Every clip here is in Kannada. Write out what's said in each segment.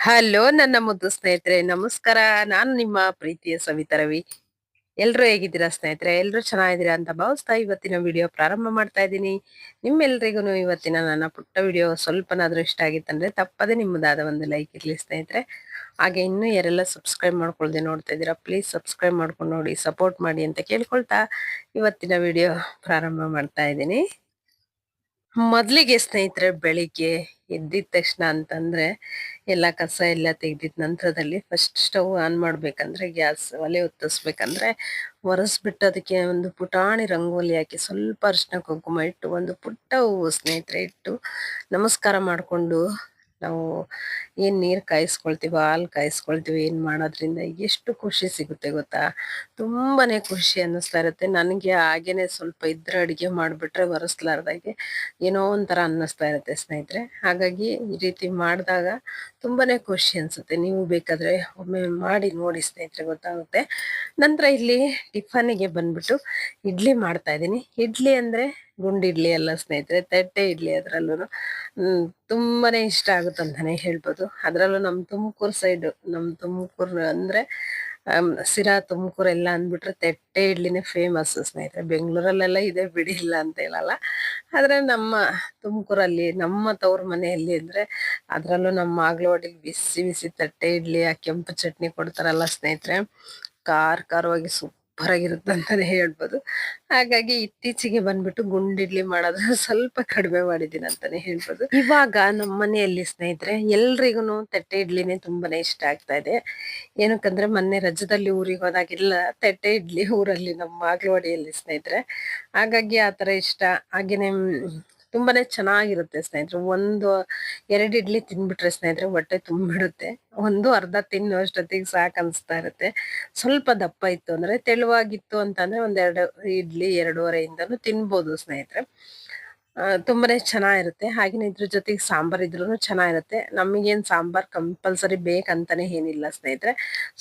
ಹಲೋ ನನ್ನ ಮುದ್ದು ಸ್ನೇಹಿತರೆ, ನಮಸ್ಕಾರ. ನಾನು ನಿಮ್ಮ ಪ್ರೀತಿಯ ಸವಿತಾ ರವಿ. ಎಲ್ರು ಹೇಗಿದ್ದೀರಾ ಸ್ನೇಹಿತರೆ? ಎಲ್ರು ಚೆನ್ನಾಗಿದ್ದೀರಾ ಅಂತ ಭಾವಿಸ್ತಾ ಇವತ್ತಿನ ವಿಡಿಯೋ ಪ್ರಾರಂಭ ಮಾಡ್ತಾ ಇದ್ದೀನಿ. ನಿಮ್ಮೆಲ್ರಿಗೂ ಇವತ್ತಿನ ನನ್ನ ಪುಟ್ಟ ವಿಡಿಯೋ ಸ್ವಲ್ಪನಾದ್ರೂ ಇಷ್ಟ ಆಗಿತ್ತಂದ್ರೆ ತಪ್ಪದೆ ನಿಮ್ಮದಾದ ಒಂದು ಲೈಕ್ ಇರ್ಲಿ ಸ್ನೇಹಿತರೆ. ಹಾಗೆ ಇನ್ನೂ ಯಾರೆಲ್ಲ ಸಬ್ಸ್ಕ್ರೈಬ್ ಮಾಡ್ಕೊಳ್ದೆ ನೋಡ್ತಾ ಇದ್ದೀರಾ, ಪ್ಲೀಸ್ ಸಬ್ಸ್ಕ್ರೈಬ್ ಮಾಡ್ಕೊಂಡು ನೋಡಿ, ಸಪೋರ್ಟ್ ಮಾಡಿ ಅಂತ ಕೇಳ್ಕೊಳ್ತಾ ಇವತ್ತಿನ ವಿಡಿಯೋ ಪ್ರಾರಂಭ ಮಾಡ್ತಾ ಇದ್ದೀನಿ. ಮೊದ್ಲಿಗೆ ಸ್ನೇಹಿತರೆ, ಬೆಳಿಗ್ಗೆ ಎದ್ದಿದ ತಕ್ಷಣ ಅಂತಂದ್ರೆ ಎಲ್ಲ ಕಸ ಎಲ್ಲ ತೆಗ್ದಿದ್ ನಂತರದಲ್ಲಿ ಫಸ್ಟ್ ಸ್ಟವ್ ಆನ್ ಮಾಡ್ಬೇಕಂದ್ರೆ, ಗ್ಯಾಸ್ ಒಲೆ ಹೊತ್ತಿಸ್ಬೇಕಂದ್ರೆ ಒರೆಸ್ಬಿಟ್ಟು ಅದಕ್ಕೆ ಒಂದು ಪುಟಾಣಿ ರಂಗೋಲಿ ಹಾಕಿ ಸ್ವಲ್ಪ ಅರಿಶಿನ ಕುಂಕುಮ ಇಟ್ಟು ಒಂದು ಪುಟ್ಟ ಹೂವು ಸ್ನೇಹಿತರೆ ಇಟ್ಟು ನಮಸ್ಕಾರ ಮಾಡಿಕೊಂಡು ನಾವು ಏನ್ ನೀರ್ ಕಾಯಿಸ್ಕೊಳ್ತೀವೋ, ಹಾಲು ಕಾಯಿಸ್ಕೊಳ್ತೀವಿ, ಏನ್ ಮಾಡೋದ್ರಿಂದ ಎಷ್ಟು ಖುಷಿ ಸಿಗುತ್ತೆ ಗೊತ್ತಾ. ತುಂಬಾನೇ ಖುಷಿ ಅನ್ನಿಸ್ತಾ ಇರುತ್ತೆ ನನಗೆ. ಹಾಗೇನೆ ಸ್ವಲ್ಪ ಇದ್ರೆ ಅಡಿಗೆ ಮಾಡ್ಬಿಟ್ರೆ ಒರೆಸ್ಲಾರ್ದಾಗೆ ಏನೋ ಒಂಥರ ಅನ್ನಿಸ್ತಾ ಇರುತ್ತೆ ಸ್ನೇಹಿತರೆ. ಹಾಗಾಗಿ ಈ ರೀತಿ ಮಾಡಿದಾಗ ತುಂಬಾನೇ ಖುಷಿ ಅನ್ಸುತ್ತೆ. ನೀವು ಬೇಕಾದ್ರೆ ಒಮ್ಮೆ ಮಾಡಿ ನೋಡಿ ಸ್ನೇಹಿತರೆ, ಗೊತ್ತಾಗುತ್ತೆ. ನಂತರ ಇಲ್ಲಿ ಟಿಫನಿಗೆ ಬಂದ್ಬಿಟ್ಟು ಇಡ್ಲಿ ಮಾಡ್ತಾ ಇದ್ದೀನಿ. ಇಡ್ಲಿ ಅಂದ್ರೆ ಗುಂಡ್ ಇಡ್ಲಿ ಅಲ್ಲ ಸ್ನೇಹಿತರೆ, ತಟ್ಟೆ ಇಡ್ಲಿ. ಅದ್ರಲ್ಲೂ ತುಂಬಾನೇ ಇಷ್ಟ ಆಗುತ್ತಂತಾನೆ ಹೇಳ್ಬೋದು. ಅದ್ರಲ್ಲೂ ನಮ್ ತುಮಕೂರು ಸೈಡ್, ನಮ್ ತುಮಕೂರು ಅಂದ್ರೆ ಸಿರಾ ತುಮಕೂರು ಎಲ್ಲ ಅಂದ್ಬಿಟ್ರೆ ತಟ್ಟೆ ಇಡ್ಲಿನೇ ಫೇಮಸ್ ಸ್ನೇಹಿತರೆ. ಬೆಂಗಳೂರಲ್ಲೆಲ್ಲ ಇದೆ ಬಿಡಿ, ಇಲ್ಲ ಅಂತ ಹೇಳಲ್ಲ. ಆದ್ರೆ ನಮ್ಮ ತುಮಕೂರಲ್ಲಿ, ನಮ್ಮ ತವ್ರ ಮನೆಯಲ್ಲಿ ಅಂದ್ರೆ ಅದ್ರಲ್ಲೂ ನಮ್ಮ ಮಾಗ್ಲವಾಡಿಲಿ ಬಿಸಿ ಬಿಸಿ ತಟ್ಟೆ ಇಡ್ಲಿ, ಆ ಕೆಂಪು ಚಟ್ನಿ ಕೊಡ್ತಾರಲ್ಲ ಸ್ನೇಹಿತರೆ, ಖಾರವಾಗಿ ಸೂಪರ್ ಆಗಿರುತ್ತೆ ಅಂತಾನೆ ಹೇಳ್ಬೋದು. ಹಾಗಾಗಿ ಇತ್ತೀಚೆಗೆ ಬಂದ್ಬಿಟ್ಟು ಗುಂಡಿಡ್ಲಿ ಮಾಡೋದು ಸ್ವಲ್ಪ ಕಡಿಮೆ ಮಾಡಿದ್ದೀನಿ ಅಂತಾನೆ ಹೇಳ್ಬೋದು. ಇವಾಗ ನಮ್ಮ ಮನೆಯಲ್ಲಿ ಸ್ನೇಹಿತರೆ ಎಲ್ರಿಗೂ ತಟ್ಟೆ ಇಡ್ಲಿನೇ ತುಂಬಾನೇ ಇಷ್ಟ ಆಗ್ತಾ ಇದೆ. ಏನಕ್ಕಂದ್ರೆ ಮೊನ್ನೆ ರಜದಲ್ಲಿ ಊರಿಗೆ ಹೋದಾಗೆಲ್ಲ ತಟ್ಟೆ ಇಡ್ಲಿ ಊರಲ್ಲಿ ನಮ್ಮ ಮಾಗ್ಲವಾಡಿಯಲ್ಲಿ ಸ್ನೇಹಿತರೆ. ಹಾಗಾಗಿ ಆತರ ಇಷ್ಟ. ಹಾಗೇನೆ ತುಂಬಾನೇ ಚೆನ್ನಾಗಿರುತ್ತೆ ಸ್ನೇಹಿತರೆ. ಎರಡು ಇಡ್ಲಿ ತಿನ್ಬಿಟ್ರೆ ಸ್ನೇಹಿತರೆ ಹೊಟ್ಟೆ ತುಂಬಿಡುತ್ತೆ. ಒಂದು ಅರ್ಧ ತಿನ್ನೋ ಅಷ್ಟೊತ್ತಿಗೆ ಸಾಕು ಅನ್ಸ್ತಾ ಇರುತ್ತೆ. ಸ್ವಲ್ಪ ದಪ್ಪ ಇತ್ತು ಅಂದ್ರೆ, ತೆಳುವಾಗಿತ್ತು ಅಂತಂದ್ರೆ ಒಂದೆರಡು ಇಡ್ಲಿ 2.5 ತಿನ್ಬೋದು ಸ್ನೇಹಿತರೆ. ತುಂಬಾನೇ ಚೆನ್ನಾಗಿರುತ್ತೆ. ಹಾಗೇನೆ ಇದ್ರ ಜೊತೆಗೆ ಸಾಂಬಾರ್ ಇದ್ರೂ ಚೆನ್ನಾಗಿರುತ್ತೆ. ನಮಗೇನ್ ಸಾಂಬಾರ್ ಕಂಪಲ್ಸರಿ ಬೇಕಂತಾನೆ ಏನಿಲ್ಲ ಸ್ನೇಹಿತರೆ,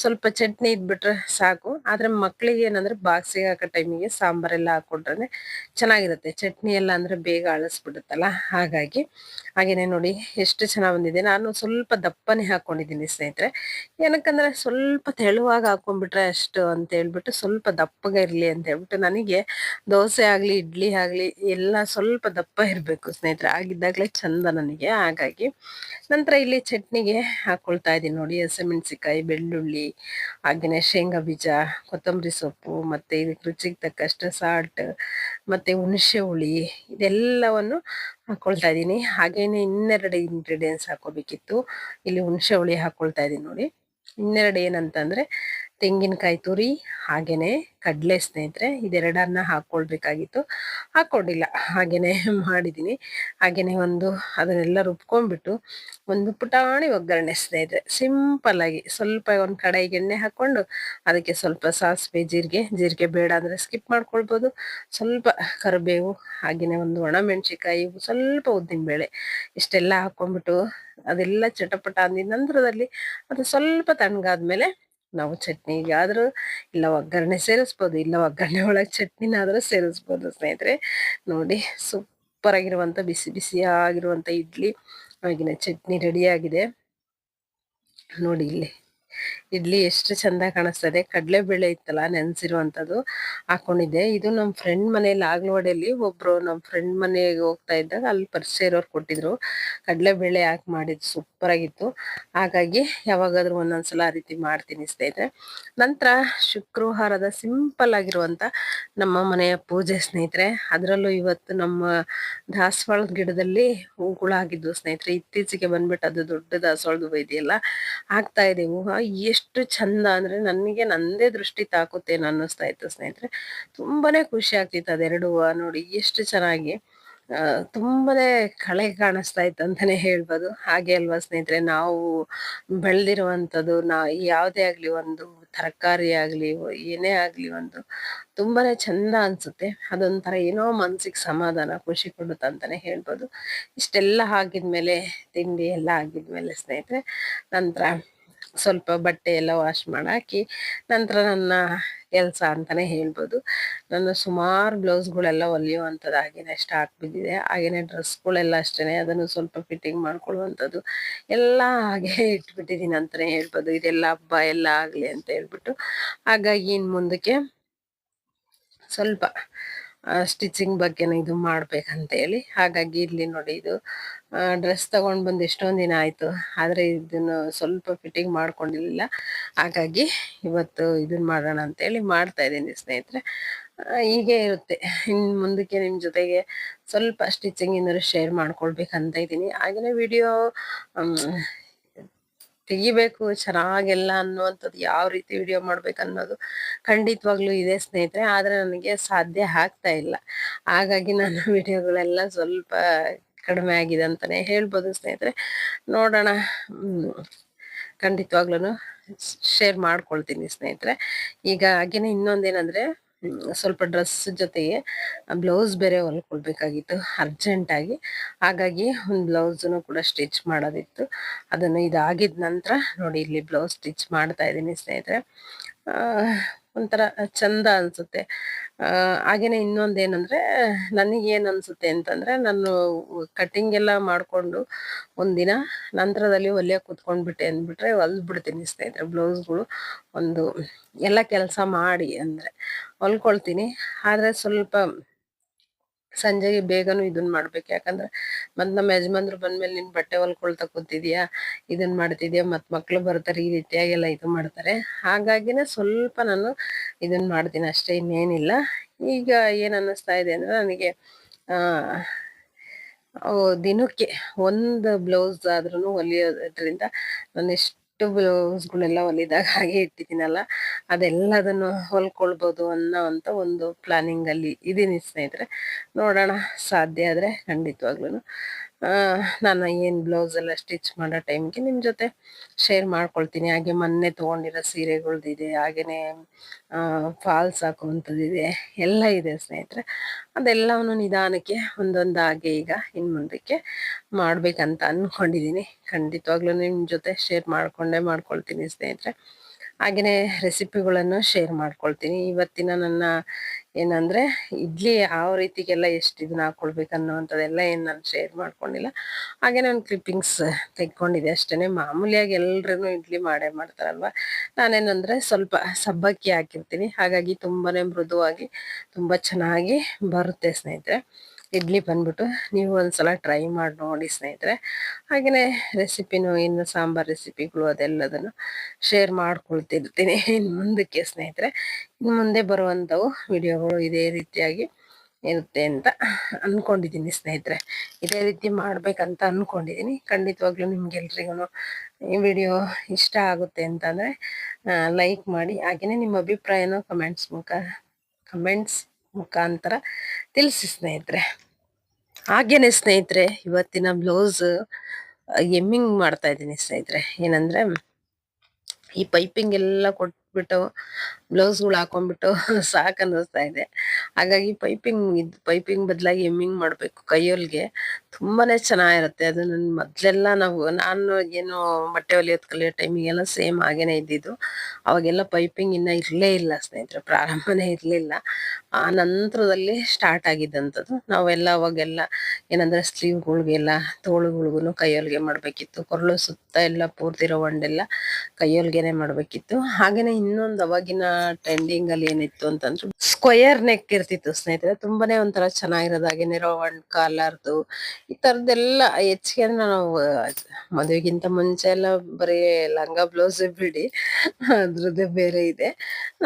ಸ್ವಲ್ಪ ಚಟ್ನಿ ಇದ್ಬಿಟ್ರೆ ಸಾಕು. ಆದ್ರೆ ಮಕ್ಳಿಗೆ ಏನಂದ್ರೆ ಬಾಕ್ಸಿಗೆ ಹಾಕೋ ಟೈಮಿಗೆ ಸಾಂಬಾರೆಲ್ಲ ಹಾಕೊಟ್ರೆ ಚೆನ್ನಾಗಿರುತ್ತೆ. ಚಟ್ನಿ ಎಲ್ಲ ಅಂದ್ರೆ ಬೇಗ ಅಳಿಸ್ಬಿಡುತ್ತಲ್ಲ, ಹಾಗಾಗಿ. ಹಾಗೇನೆ ನೋಡಿ ಎಷ್ಟು ಚೆನ್ನಾಗ್ ಬಂದಿದೆ. ನಾನು ಸ್ವಲ್ಪ ದಪ್ಪನೇ ಹಾಕೊಂಡಿದ್ದೀನಿ ಸ್ನೇಹಿತರೆ. ಏನಕ್ಕಂದ್ರೆ ಸ್ವಲ್ಪ ತೆಳುವಾಗಿ ಹಾಕೊಂಡ್ಬಿಟ್ರೆ ಅಷ್ಟು ಅಂತ ಹೇಳ್ಬಿಟ್ಟು ಸ್ವಲ್ಪ ದಪ್ಪಗೆ ಇರ್ಲಿ ಅಂತ ಹೇಳ್ಬಿಟ್ಟು, ನನಗೆ ದೋಸೆ ಆಗ್ಲಿ ಇಡ್ಲಿ ಆಗ್ಲಿ ಎಲ್ಲ ಸ್ವಲ್ಪ ದಪ್ಪ ಇರ್ಬೇಕು ಸ್ನೇಹಿತರೆ, ಆಗಿದ್ದಾಗ್ಲೇ ಚಂದ ನನಗೆ. ಹಾಗಾಗಿ ನಂತರ ಇಲ್ಲಿ ಚಟ್ನಿಗೆ ಹಾಕೊಳ್ತಾ ಇದ್ದೀನಿ ನೋಡಿ, ಹಸಿಮೆಣಸಿಕಾಯಿ, ಬೆಳ್ಳುಳ್ಳಿ, ಹಾಗೇನೆ ಶೇಂಗಾ ಬೀಜ, ಕೊತ್ತಂಬರಿ ಸೊಪ್ಪು, ಮತ್ತೆ ಇದಕ್ಕೆ ರುಚಿಗೆ ತಕ್ಕಷ್ಟು ಸಾಲ್ಟ್, ಮತ್ತೆ ಹುಣಸೆ ಹುಳಿ, ಇದೆಲ್ಲವನ್ನು ಹಾಕೊಳ್ತಾ ಇದ್ದೀನಿ. ಹಾಗೇನೆ ಇನ್ನೆರಡು ಇಂಗ್ರೀಡಿಯೆಂಟ್ಸ್ ಹಾಕೋಬೇಕಿತ್ತು. ಇಲ್ಲಿ ಹುಣಸೆ ಹುಳಿ ಹಾಕೊಳ್ತಾ ಇದ್ದೀನಿ ನೋಡಿ. ಇನ್ನೆರಡು ಏನಂತಂದ್ರೆ ತೆಂಗಿನಕಾಯಿ ತುರಿ, ಹಾಗೇನೆ ಕಡಲೆ ಸ್ನೇಹಿತರೆ. ಇದೆರಡನ್ನ ಹಾಕೊಳ್ಬೇಕಾಗಿತ್ತು, ಹಾಕೊಂಡಿಲ್ಲ, ಹಾಗೇನೆ ಮಾಡಿದೀನಿ. ಹಾಗೇನೆ ಅದನ್ನೆಲ್ಲ ರುಬ್ಕೊಂಡ್ಬಿಟ್ಟು ಒಂದು ಪುಟಾಣಿ ಒಗ್ಗರಣೆ ಸ್ನೇಹಿತರೆ, ಸಿಂಪಲ್ ಆಗಿ ಸ್ವಲ್ಪ ಒಂದು ಕಡಾಯಿಗೆ ಎಣ್ಣೆ ಹಾಕೊಂಡು ಅದಕ್ಕೆ ಸ್ವಲ್ಪ ಸಾಸಿವೆ, ಜೀರಿಗೆ ಬೇಡ ಅಂದ್ರೆ ಸ್ಕಿಪ್ ಮಾಡ್ಕೊಳ್ಬೋದು, ಸ್ವಲ್ಪ ಕರಿಬೇವು, ಹಾಗೇನೆ ಒಂದು ಒಣಮೆಣಸಿಕಾಯಿ, ಸ್ವಲ್ಪ ಉದ್ದಿನಬೇಳೆ, ಇಷ್ಟೆಲ್ಲ ಹಾಕೊಂಡ್ಬಿಟ್ಟು ಅದೆಲ್ಲ ಚಟಪಟ ಅಂದಿದ ನಂತರದಲ್ಲಿ ಅದು ಸ್ವಲ್ಪ ತಣ್ಣಗಾದ್ಮೇಲೆ ನಾವು ಚಟ್ನಿಗಾದ್ರೂ ಇಲ್ಲ ಒಗ್ಗರಣೆ ಸೇರಿಸ್ಬೋದು, ಇಲ್ಲ ಒಗ್ಗರಣೆ ಒಳಗೆ ಚಟ್ನಿನಾದ್ರೂ ಸೇರಿಸ್ಬೋದು ಸ್ನೇಹಿತರೆ. ನೋಡಿ ಸೂಪರ್ ಆಗಿರುವಂತ ಬಿಸಿ ಬಿಸಿಯಾಗಿರುವಂತ ಇಡ್ಲಿ ಹಾಗೆಯೇ ಚಟ್ನಿ ರೆಡಿ ಆಗಿದೆ ನೋಡಿ. ಇಲ್ಲಿ ಇಡ್ಲಿ ಎಷ್ಟು ಚಂದ ಕಾಣಿಸ್ತದೆ. ಕಡಲೆಬೇಳೆ ಇತ್ತಲ್ಲ ನೆನ್ಸಿರುವಂತದ್ದು ಹಾಕೊಂಡಿದ್ದೆ. ಇದು ನಮ್ಮ ಫ್ರೆಂಡ್ ಮನೇಲಿ, ಆಗ್ಲವಾಡಿಯಲ್ಲಿ ಒಬ್ರು ನಮ್ಮ ಫ್ರೆಂಡ್ ಮನೆಗೆ ಹೋಗ್ತಾ ಇದ್ದಾಗ ಅಲ್ಲಿ ಪರಿಚಯ ಇರೋರು ಕೊಟ್ಟಿದ್ರು. ಕಡಲೆಬೇಳೆ ಹಾಕಿ ಮಾಡಿದ್ದು ಸೂಪರ್ ಆಗಿತ್ತು. ಹಾಗಾಗಿ ಯಾವಾಗಾದ್ರೂ ಒಂದೊಂದ್ಸಲ ಆ ರೀತಿ ಮಾಡ್ತೀನಿ ಸ್ನೇಹಿತರೆ. ನಂತರ ಶುಕ್ರವಾರದ ಸಿಂಪಲ್ ಆಗಿರುವಂತ ನಮ್ಮ ಮನೆಯ ಪೂಜೆ ಸ್ನೇಹಿತರೆ. ಅದರಲ್ಲೂ ಇವತ್ತು ನಮ್ಮ ದಾಸವಾಳದ ಗಿಡದಲ್ಲಿ ಹೂಗಳಾಗಿದ್ವು ಸ್ನೇಹಿತರೆ. ಇತ್ತೀಚೆಗೆ ಬಂದ್ಬಿಟ್ಟು ಅದು ದೊಡ್ಡ ದಾಸವಾಳದ ಇದೆಯಲ್ಲ ಆಗ್ತಾ ಇದೆ ಹೂವು. ಎಷ್ಟು ಚಂದ ಅಂದ್ರೆ ನನಗೆ ನಂದೇ ದೃಷ್ಟಿ ತಾಕುತ್ತೇನೋ ಅನ್ನಿಸ್ತಾ ಇತ್ತು ಸ್ನೇಹಿತರೆ. ತುಂಬಾನೇ ಖುಷಿ ಆಗ್ತಿತ್ತು ಅದೆರಡು ಹೂವು ನೋಡಿ, ಎಷ್ಟು ಚೆನ್ನಾಗಿ ತುಂಬಾನೇ ಕಳೆ ಕಾಣಿಸ್ತಾ ಇತ್ತು ಅಂತಾನೆ ಹೇಳ್ಬೋದು. ಹಾಗೆ ಅಲ್ವಾ ಸ್ನೇಹಿತರೆ, ನಾವು ಬೆಳೆದಿರುವಂಥದ್ದು, ಯಾವುದೇ ಆಗ್ಲಿ, ಒಂದು ತರಕಾರಿ ಆಗ್ಲಿ, ಏನೇ ಆಗ್ಲಿ, ತುಂಬಾನೇ ಚಂದ ಅನ್ಸುತ್ತೆ. ಅದೊಂಥರ ಏನೋ ಮನ್ಸಿಗೆ ಸಮಾಧಾನ, ಖುಷಿ ಕೊಡುತ್ತೆ ಅಂತಾನೆ ಹೇಳ್ಬೋದು. ಇಷ್ಟೆಲ್ಲ ಆಗಿದ್ಮೇಲೆ, ತಿಂಡಿ ಎಲ್ಲ ಆಗಿದ್ಮೇಲೆ ಸ್ನೇಹಿತರೆ, ನಂತರ ಸ್ವಲ್ಪ ಬಟ್ಟೆ ಎಲ್ಲ ವಾಶ್ ಮಾಡಾಕಿ ನಂತರ ನನ್ನ ಕೆಲಸ ಅಂತಾನೆ ಹೇಳ್ಬೋದು. ನನ್ನ ಸುಮಾರು ಬ್ಲೌಸ್ಗಳೆಲ್ಲ ಹೊಲಿಯುವಂಥದ್ದು ಹಾಗೇನೆ ಸ್ಟಾಕ್ ಬಿದ್ದಿದೆ. ಹಾಗೇನೆ ಡ್ರೆಸ್ಗಳೆಲ್ಲ ಅಷ್ಟೇನೆ, ಅದನ್ನು ಸ್ವಲ್ಪ ಫಿಟ್ಟಿಂಗ್ ಮಾಡ್ಕೊಳ್ಳುವಂಥದ್ದು ಎಲ್ಲ ಹಾಗೆ ಇಟ್ಬಿಟ್ಟಿದ್ದೀನಿ ಅಂತಾನೆ ಹೇಳ್ಬೋದು. ಇದೆಲ್ಲ ಹಬ್ಬ ಎಲ್ಲ ಆಗ್ಲಿ ಅಂತ ಹೇಳ್ಬಿಟ್ಟು. ಹಾಗಾಗಿ ಇನ್ ಮುಂದಕ್ಕೆ ಸ್ವಲ್ಪ ಸ್ಟಿಚಿಂಗ್ ಬಗ್ಗೆನೂ ಇದು ಮಾಡ್ಬೇಕಂತ ಹೇಳಿ, ಹಾಗಾಗಿ ಇಲ್ಲಿ ನೋಡಿ ಇದು ಡ್ರೆಸ್ ತಗೊಂಡ್ ಬಂದು ಎಷ್ಟೊಂದ್ ದಿನ ಆಯ್ತು, ಆದ್ರೆ ಇದನ್ನು ಸ್ವಲ್ಪ ಫಿಟ್ಟಿಂಗ್ ಮಾಡ್ಕೊಂಡಿರ್ಲಿಲ್ಲ. ಹಾಗಾಗಿ ಇವತ್ತು ಇದನ್ನ ಮಾಡೋಣ ಅಂತ ಹೇಳಿ ಮಾಡ್ತಾ ಇದ್ದೀನಿ ಸ್ನೇಹಿತರೆ. ಹೀಗೆ ಇರುತ್ತೆ. ಇನ್ ಮುಂದಕ್ಕೆ ನಿಮ್ ಜೊತೆಗೆ ಸ್ವಲ್ಪ ಸ್ಟಿಚಿಂಗ್ ಏನಾದ್ರು ಶೇರ್ ಮಾಡ್ಕೊಳ್ಬೇಕಂತ ಇದ್ದೀನಿ. ಹಾಗೇನೆ ವಿಡಿಯೋ ತೆಗಿಬೇಕು ಚೆನ್ನಾಗೆಲ್ಲ ಅನ್ನುವಂಥದ್ದು, ಯಾವ ರೀತಿ ವಿಡಿಯೋ ಮಾಡ್ಬೇಕನ್ನೋದು ಖಂಡಿತವಾಗ್ಲೂ ಇದೆ ಸ್ನೇಹಿತರೆ. ಆದ್ರೆ ನನಗೆ ಸಾಧ್ಯ ಆಗ್ತಾ ಇಲ್ಲ. ಹಾಗಾಗಿ ನನ್ನ ವಿಡಿಯೋಗಳೆಲ್ಲ ಸ್ವಲ್ಪ ಕಡಿಮೆ ಆಗಿದೆ ಅಂತಾನೆ ಹೇಳ್ಬೋದು ಸ್ನೇಹಿತರೆ. ನೋಡೋಣ, ಖಂಡಿತವಾಗ್ಲೂ ಶೇರ್ ಮಾಡ್ಕೊಳ್ತೀನಿ ಸ್ನೇಹಿತರೆ. ಈಗ ಹಾಗೇನೆ ಇನ್ನೊಂದೇನಂದ್ರೆ, ಸ್ವಲ್ಪ ಡ್ರೆಸ್ ಜೊತೆಗೆ ಬ್ಲೌಸ್ ಬೇರೆ ಹೊಲ್ಕೊಳ್ಬೇಕಾಗಿತ್ತು ಅರ್ಜೆಂಟಾಗಿ. ಹಾಗಾಗಿ ಒಂದು ಬ್ಲೌಸನ್ನು ಕೂಡ ಸ್ಟಿಚ್ ಮಾಡೋದಿತ್ತು. ಅದನ್ನು ಇದಾಗಿದ ನಂತರ ನೋಡಿ ಇಲ್ಲಿ ಬ್ಲೌಸ್ ಸ್ಟಿಚ್ ಮಾಡ್ತಾ ಇದ್ದೀನಿ ಸ್ನೇಹಿತರೆ. ಒಂಥರ ಚಂದ ಅನ್ಸುತ್ತೆ. ಹಾಗೇನೆ ಇನ್ನೊಂದೇನಂದ್ರೆ, ನನಗೇನು ಅನ್ಸುತ್ತೆ ಅಂತಂದ್ರೆ, ನಾನು ಕಟಿಂಗ್ ಎಲ್ಲ ಮಾಡ್ಕೊಂಡು ಒಂದಿನ ನಂತರದಲ್ಲಿ ಹೊಲಿಯಕ್ಕೆ ಕೂತ್ಕೊಂಡ್ಬಿಟ್ಟೆ ಅಂದ್ಬಿಟ್ರೆ ಹೊಲ್ದ್ಬಿಡ್ತೀನಿ ಸ್ನೇಹಿತರೆ ಬ್ಲೌಸ್ಗಳು. ಒಂದು ಎಲ್ಲ ಕೆಲಸ ಮಾಡಿ ಅಂದ್ರೆ ಹೊಲ್ಕೊಳ್ತೀನಿ. ಆದ್ರೆ ಸ್ವಲ್ಪ ಸಂಜೆಗೆ ಬೇಗನೂ ಇದನ್ ಮಾಡ್ಬೇಕು. ಯಾಕಂದ್ರೆ ಮತ್ ನಮ್ಮ ಯಜಮಾನ್ರು ಬಂದ್ಮೇಲೆ ನಿನ್ ಬಟ್ಟೆ ಹೊಲ್ಕೊಳ್ತಾ ಕೂತಿದ್ಯಾ, ಇದನ್ ಮಾಡ್ತಿದ್ಯಾ, ಮತ್ ಮಕ್ಳು ಬರ್ತಾರೆ, ಈ ರೀತಿಯಾಗೆಲ್ಲ ಇದು ಮಾಡ್ತಾರೆ. ಹಾಗಾಗಿನೇ ಸ್ವಲ್ಪ ನಾನು ಇದನ್ ಮಾಡ್ತೀನಿ ಅಷ್ಟೇ, ಇನ್ನೇನಿಲ್ಲ. ಈಗ ಏನ್ ಅನ್ನಿಸ್ತಾ ಇದೆ ಅಂದ್ರೆ ನನಗೆ ದಿನಕ್ಕೆ ಒಂದು ಬ್ಲೌಸ್ ಆದ್ರೂ ಹೊಲಿಯೋದ್ರಿಂದ ನಾನು ಎಷ್ಟು ಬ್ಲೌಸ್ಗಳೆಲ್ಲ ಹೊಲಿದಾಗ ಹಾಗೆ ಇಟ್ಟಿದ್ದೀನಲ್ಲ, ಅದೆಲ್ಲದನ್ನು ಹೊಲ್ಕೊಳ್ಬೋದು ಅನ್ನೋ ಒಂದು ಪ್ಲಾನಿಂಗ್ ಅಲ್ಲಿ ಇದೀನಿ ಸ್ನೇಹಿತರೆ. ನೋಡೋಣ, ಸಾಧ್ಯ ಆದ್ರೆ ಖಂಡಿತವಾಗ್ಲೂ ನಾನು ಏನ್ ಬ್ಲೌಸ್ ಎಲ್ಲ ಸ್ಟಿಚ್ ಮಾಡೋ ಟೈಮ್ಗೆ ನಿಮ್ ಜೊತೆ ಶೇರ್ ಮಾಡ್ಕೊಳ್ತೀನಿ. ಹಾಗೆ ಮೊನ್ನೆ ತಗೊಂಡಿರೋ ಸೀರೆಗಳ್ದಿದೆ, ಹಾಗೇನೆ ಫಾಲ್ಸ್ ಹಾಕುವಂಥದ್ದಿದೆ, ಎಲ್ಲ ಇದೆ ಸ್ನೇಹಿತರೆ. ಅದೆಲ್ಲವನ್ನು ನಿಧಾನಕ್ಕೆ ಒಂದೊಂದಾಗೆ ಈಗ ಇನ್ ಮುಂದಕ್ಕೆ ಮಾಡ್ಬೇಕಂತ ಅನ್ಕೊಂಡಿದೀನಿ. ಖಂಡಿತವಾಗ್ಲೂ ನಿಮ್ ಜೊತೆ ಶೇರ್ ಮಾಡ್ಕೊಳ್ತೀನಿ ಸ್ನೇಹಿತರೆ. ಹಾಗೇನೆ ರೆಸಿಪಿಗಳನ್ನು ಶೇರ್ ಮಾಡ್ಕೊಳ್ತೀನಿ. ಇವತ್ತಿನ ನನ್ನ ಏನಂದ್ರೆ, ಇಡ್ಲಿ ಯಾವ ರೀತಿಗೆಲ್ಲ ಎಷ್ಟು ಇದನ್ನ ಹಾಕೊಳ್ಬೇಕು ಅನ್ನೋವಂಥದ್ದೆಲ್ಲ ಏನ್ ನಾನು ಶೇರ್ ಮಾಡ್ಕೊಂಡಿಲ್ಲ. ಹಾಗೆ ನಾನು ಕ್ಲಿಪ್ಪಿಂಗ್ಸ್ ತೆಗ್ಕೊಂಡಿದ್ದೆ ಅಷ್ಟೇನೆ. ಮಾಮೂಲಿಯಾಗಿ ಎಲ್ರೂ ಇಡ್ಲಿ ಮಾಡೇ ಮಾಡ್ತಾರಲ್ವಾ, ನಾನೇನಂದ್ರೆ ಸ್ವಲ್ಪ ಸಬ್ಬಕ್ಕಿ ಹಾಕಿರ್ತೀನಿ. ಹಾಗಾಗಿ ತುಂಬಾನೇ ಮೃದುವಾಗಿ ತುಂಬಾ ಚೆನ್ನಾಗಿ ಬರುತ್ತೆ ಸ್ನೇಹಿತರೆ ಇಡ್ಲಿ ಬಂದ್ಬಿಟ್ಟು. ನೀವು ಒಂದ್ಸಲ ಟ್ರೈ ಮಾಡಿ ನೋಡಿ ಸ್ನೇಹಿತರೆ. ಹಾಗೇನೆ ರೆಸಿಪಿನೂ, ಇನ್ನು ಸಾಂಬಾರ್ ರೆಸಿಪಿಗಳು ಅದೆಲ್ಲದನ್ನು ಶೇರ್ ಮಾಡ್ಕೊಳ್ತಿರ್ತೀನಿ ಇನ್ನು ಮುಂದಕ್ಕೆ ಸ್ನೇಹಿತರೆ. ಇನ್ನು ಮುಂದೆ ಬರುವಂಥವು ವಿಡಿಯೋಗಳು ಇದೇ ರೀತಿಯಾಗಿ ಇರುತ್ತೆ ಅಂತ ಅನ್ಕೊಂಡಿದ್ದೀನಿ ಸ್ನೇಹಿತರೆ. ಇದೇ ರೀತಿ ಮಾಡ್ಬೇಕಂತ ಅನ್ಕೊಂಡಿದ್ದೀನಿ. ಖಂಡಿತವಾಗ್ಲೂ ನಿಮ್ಗೆಲ್ರಿಗೂ ಈ ವಿಡಿಯೋ ಇಷ್ಟ ಆಗುತ್ತೆ ಅಂತಂದ್ರೆ ಲೈಕ್ ಮಾಡಿ. ಹಾಗೇನೆ ನಿಮ್ಮ ಅಭಿಪ್ರಾಯನ ಕಮೆಂಟ್ಸ್ ಮುಖಾಂತರ ತಿಳಿಸಿ ಸ್ನೇಹಿತರೆ. ಹಾಗೇನೆ ಸ್ನೇಹಿತರೆ, ಇವತ್ತಿನ ಬ್ಲೌಸ್ ಎಮ್ಮಿಂಗ್ ಮಾಡ್ತಾ ಇದ್ದೀನಿ ಸ್ನೇಹಿತರೆ. ಏನಂದ್ರೆ, ಈ ಪೈಪಿಂಗ್ ಎಲ್ಲ ಕೊಟ್ಬಿಟ್ಟು ಬ್ಲೌಸ್ಗಳು ಹಾಕೊಂಡ್ಬಿಟ್ಟು ಸಾಕ್ ಅನ್ನಿಸ್ತಾ ಇದೆ. ಹಾಗಾಗಿ ಪೈಪಿಂಗ್ ಬದಲಾಗಿ ಎಮ್ಮಿಂಗ್ ಮಾಡ್ಬೇಕು ಕೈಯೊಲ್ಗೆ, ತುಂಬಾನೇ ಚೆನ್ನಾಗಿರುತ್ತೆ. ಅದು ನಾನು ಏನು ಬಟ್ಟೆ ಹೊಲಿಯೋದ್ ಕಲಿಯೋ ಟೈಮಿಗೆಲ್ಲ ಸೇಮ್ ಹಾಗೇನೆ ಇದ್ದಿದ್ದು. ಅವಾಗೆಲ್ಲ ಪೈಪಿಂಗ್ ಇನ್ನ ಇರ್ಲೇ ಇಲ್ಲ ಸ್ನೇಹಿತರೆ, ಪ್ರಾರಂಭನೇ ಇರ್ಲಿಲ್ಲ. ಆ ನಂತರದಲ್ಲಿ ಸ್ಟಾರ್ಟ್ ಆಗಿದ್ದಂಥದ್ದು. ನಾವೆಲ್ಲ ಅವಾಗೆಲ್ಲ ಏನಂದ್ರೆ ಸ್ಲೀವ್ಗಳಿಗೆಲ್ಲ ತೋಳುಗಳಿಗೂ ಕೈಯೊಲ್ಗೆ ಮಾಡ್ಬೇಕಿತ್ತು. ಕೊರಳು ಸುತ್ತ ಎಲ್ಲ ಪೂರ್ತಿ ರೌಂಡೆಲ್ಲ ಕೈಯೊಲ್ಗೆನೆ ಮಾಡ್ಬೇಕಿತ್ತು. ಹಾಗೇನೆ ಇನ್ನೊಂದು ಅವಾಗಿನ ಟ್ರೆಂಡಿಂಗ್ ಅಲ್ಲಿ ಏನಿತ್ತು ಅಂತಂದ್ರೆ, ಸ್ಕ್ವಯರ್ ನೆಕ್ ಇರ್ತಿತ್ತು ಸ್ನೇಹಿತರೆ. ತುಂಬಾನೇ ಒಂಥರ ಚೆನ್ನಾಗಿರೋದು. ಹಾಗೇನೆ ರೌಂಡ್ ಕಾಲರ್ದು ಈ ತರದ್ದೆಲ್ಲ ಹೆಚ್ಚಿಗೆ ನಾವು ಮದುವೆಗಿಂತ ಮುಂಚೆ ಎಲ್ಲ ಬರೀ ಲಂಗ ಬ್ಲೌಸ್ ಬಿಡಿ, ಅದ್ರದ್ದೇ ಬೇರೆ ಇದೆ.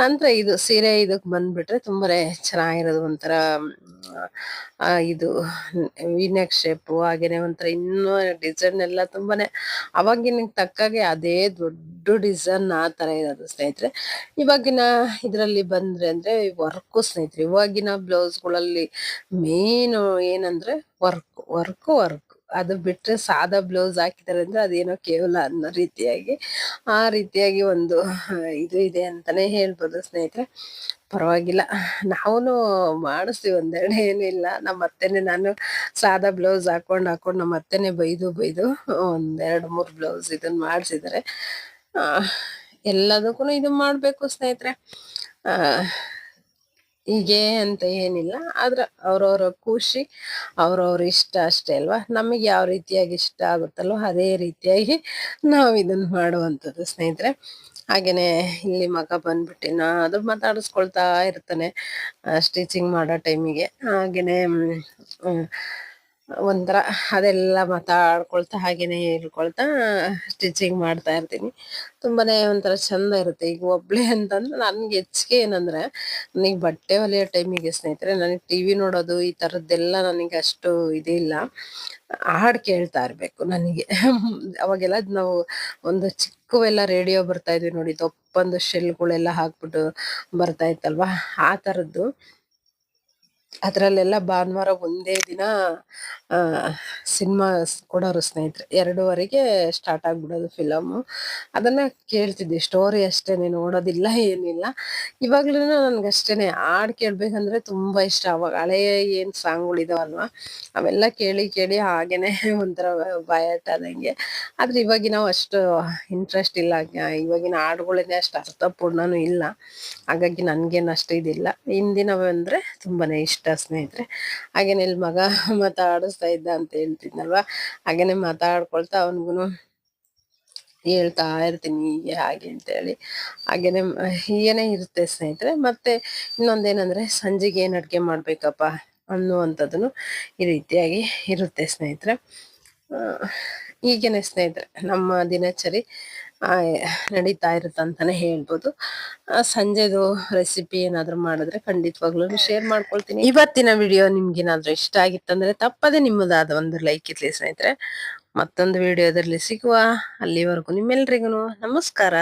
ನಂತರ ಇದು ಸೀರೆ ಇದಕ್ ಬಂದ್ಬಿಟ್ರೆ ತುಂಬಾನೇ ಚೆನ್ನಾಗಿರೋದು. ಒಂಥರ ಇದು ವಿನೆಕ್ ಶೇಪು, ಹಾಗೇನೆ ಒಂಥರ ಇನ್ನೂ ಡಿಸೈನ್ ಎಲ್ಲ ತುಂಬಾನೇ ಅವಾಗಿನ ತಕ್ಕಾಗೆ ಅದೇ ದೊಡ್ಡ ಡಿಸೈನ್ ಆ ತರ ಇರೋದು ಸ್ನೇಹಿತರೆ. ಇವಾಗಿನ ಇದ್ರಲ್ಲಿ ಬಂದ್ರೆ ಅಂದ್ರೆ ವರ್ಕ್ ಸ್ನೇಹಿತರೆ. ಇವಾಗಿನ ಬ್ಲೌಸ್ಗಳಲ್ಲಿ ಮೇನ್ ಏನಂದ್ರೆ ವರ್ಕ್ ಅದು ಬಿಟ್ರೆ ಸಾದಾ ಬ್ಲೌಸ್ ಹಾಕಿದಾರೆ ಅಂದ್ರೆ ಅದೇನೋ ಕೇವಲ ಅನ್ನೋ ರೀತಿಯಾಗಿ ಆ ರೀತಿಯಾಗಿ ಒಂದು ಇದು ಇದೆ ಅಂತಾನೆ ಹೇಳ್ಬೋದು ಸ್ನೇಹಿತರೆ. ಪರವಾಗಿಲ್ಲ, ನಾವೂನು ಮಾಡಿಸ್ತೀವಿ, ಒಂದೆರಡು ಏನಿಲ್ಲ. ನಮ್ಮ ಅತ್ತೆನೆ, ನಾನು ಸಾದಾ ಬ್ಲೌಸ್ ಹಾಕೊಂಡ್ ನಮ್ಮ ಅತ್ತೆನೆ ಬೈದು ಒಂದೆರಡು ಮೂರು ಬ್ಲೌಸ್ ಇದನ್ನ ಮಾಡ್ಸಿದಾರೆ. ಎಲ್ಲದಕ್ಕೂ ಇದು ಮಾಡ್ಬೇಕು ಸ್ನೇಹಿತರೆ. ಆ ಹೀಗೆ ಅಂತ ಏನಿಲ್ಲ. ಆದ್ರ ಅವ್ರವ್ರ ಖುಷಿ, ಅವ್ರವ್ರ ಇಷ್ಟ ಅಷ್ಟೇ ಅಲ್ವಾ. ನಮಗೆ ಯಾವ ರೀತಿಯಾಗಿ ಇಷ್ಟ ಆಗುತ್ತಲ್ವ ಅದೇ ರೀತಿಯಾಗಿ ನಾವು ಇದನ್ನ ಮಾಡುವಂಥದ್ದು ಸ್ನೇಹಿತರೆ. ಹಾಗೇನೆ ಇಲ್ಲಿ ಮಗ ಬಂದ್ಬಿಟ್ಟು ಅದು ಮಾತಾಡಿಸ್ಕೊಳ್ತಾ ಇರ್ತಾನೆ ಸ್ಟಿಚಿಂಗ್ ಮಾಡೋ ಟೈಮಿಗೆ. ಹಾಗೇನೆ ಒಂಥರ ಅದೆಲ್ಲ ಮಾತಾಡ್ಕೊಳ್ತಾ ಹಾಗೇನೆ ಹೇಳ್ಕೊಳ್ತಾ ಸ್ಟಿಚಿಂಗ್ ಮಾಡ್ತಾ ಇರ್ತೀನಿ. ತುಂಬಾನೇ ಒಂಥರ ಚಂದ ಇರುತ್ತೆ. ಈಗ ಒಬ್ಳೆ ಅಂತಂದ್ರೆ ನನ್ಗೆ ಹೆಚ್ಚಿಗೆ ಏನಂದ್ರೆ, ನನಗೆ ಬಟ್ಟೆ ಹೊಲಿಯೋ ಟೈಮಿಗೆ ಸ್ನೇಹಿತರೆ ನನಗೆ ಟಿವಿ ನೋಡೋದು ಈ ತರದ್ದೆಲ್ಲ ನನಗೆ ಅಷ್ಟು ಇದಿಲ್ಲ. ಹಾಡ್ ಕೇಳ್ತಾ ಇರ್ಬೇಕು ನನಗೆ. ಅವಾಗೆಲ್ಲ ನಾವು ಒಂದು ಚಿಕ್ಕವೆಲ್ಲ ರೇಡಿಯೋ ಬರ್ತಾ ಇದ್ವಿ ನೋಡಿ, ದಪ್ಪಂದು ಶೆಲ್ಗಳೆಲ್ಲ ಹಾಕ್ಬಿಟ್ಟು ಬರ್ತಾ ಇತ್ತಲ್ವಾ, ಆ ತರದ್ದು. ಅದ್ರಲ್ಲೆಲ್ಲ ಭಾನುವಾರ ಒಂದೇ ದಿನ ಆ ಸಿನಿಮಾ ಕೊಡೋರು ಸ್ನೇಹಿತರೆ. 2:30ಗೆ ಸ್ಟಾರ್ಟ್ ಆಗ್ಬಿಡೋದು ಫಿಲಮು. ಅದನ್ನ ಕೇಳ್ತಿದ್ವಿ. ಸ್ಟೋರಿ ಅಷ್ಟೇನೆ, ನೋಡೋದಿಲ್ಲ ಏನಿಲ್ಲ. ಇವಾಗ್ಲೂನು ನನ್ಗಷ್ಟೇನೆ ಹಾಡ್ ಕೇಳ್ಬೇಕಂದ್ರೆ ತುಂಬಾ ಇಷ್ಟ. ಅವಾಗ ಹಳೆಯ ಏನ್ ಸಾಂಗ್‌ಗಳಿದಾವಲ್ವಾ, ಅವೆಲ್ಲ ಕೇಳಿ ಕೇಳಿ ಹಾಗೇನೆ ಒಂಥರ ಬಾಯಾಟ ಆದಂಗೆ. ಆದ್ರೆ ಇವಾಗಿನವು ಅಷ್ಟು ಇಂಟ್ರೆಸ್ಟ್ ಇಲ್ಲ. ಇವಾಗಿನ ಹಾಡುಗಳೇನೆ ಅಷ್ಟು ಅರ್ಥಪೂರ್ಣನೂ ಇಲ್ಲ. ಹಾಗಾಗಿ ನನ್ಗೇನು ಅಷ್ಟು ಇದಿಲ್ಲ. ಹಿಂದಿನವು ಅಂದ್ರೆ ತುಂಬಾನೇ ಇಷ್ಟ ಸ್ನೇಹಿತರೆ. ಹಾಗೇನೆ ಇಲ್ಲಿ ಮಗ ಮಾತಾಡಿಸ್ತಾ ಇದ್ದ ಅಂತ ಹೇಳ್ತಿದ್ನಲ್ವಾ, ಹಾಗೇನೆ ಮಾತಾಡ್ಕೊಳ್ತಾ ಅವನಿಗೂನು ಹೇಳ್ತಾ ಇರ್ತೀನಿ ಹೀಗೆ ಹಾಗೆ ಅಂತೇಳಿ. ಹಾಗೇನೆ ಹೀಗೇನೆ ಇರುತ್ತೆ ಸ್ನೇಹಿತರೆ. ಮತ್ತೆ ಇನ್ನೊಂದೇನಂದ್ರೆ, ಸಂಜೆಗೆ ಏನ್ ಅಡ್ಗೆ ಮಾಡ್ಬೇಕಪ್ಪ ಅನ್ನುವಂಥದ್ದನ್ನು ಈ ರೀತಿಯಾಗಿ ಇರುತ್ತೆ ಸ್ನೇಹಿತರೆ. ಆ, ಹೀಗೇನೆ ಸ್ನೇಹಿತರೆ ನಮ್ಮ ದಿನಚರಿ ಆ ನಡೀತಾ ಇರುತ್ತಂತಾನೆ ಹೇಳ್ಬೋದು. ಸಂಜೆದು ರೆಸಿಪಿ ಏನಾದ್ರು ಮಾಡಿದ್ರೆ ಖಂಡಿತವಾಗ್ಲೂ ಶೇರ್ ಮಾಡ್ಕೊಳ್ತೀನಿ. ಇವತ್ತಿನ ವಿಡಿಯೋ ನಿಮ್ಗೇನಾದ್ರೂ ಇಷ್ಟ ಆಗಿತ್ತಂದ್ರೆ ತಪ್ಪದೆ ನಿಮ್ಮದಾದ ಒಂದು ಲೈಕ್ ಇರ್ಲಿ ಸ್ನೇಹಿತರೆ. ಮತ್ತೊಂದು ವಿಡಿಯೋದಲ್ಲಿ ಸಿಗುವ. ಅಲ್ಲಿವರೆಗೂ ನಿಮ್ಮೆಲ್ರಿಗೂ ನಮಸ್ಕಾರ.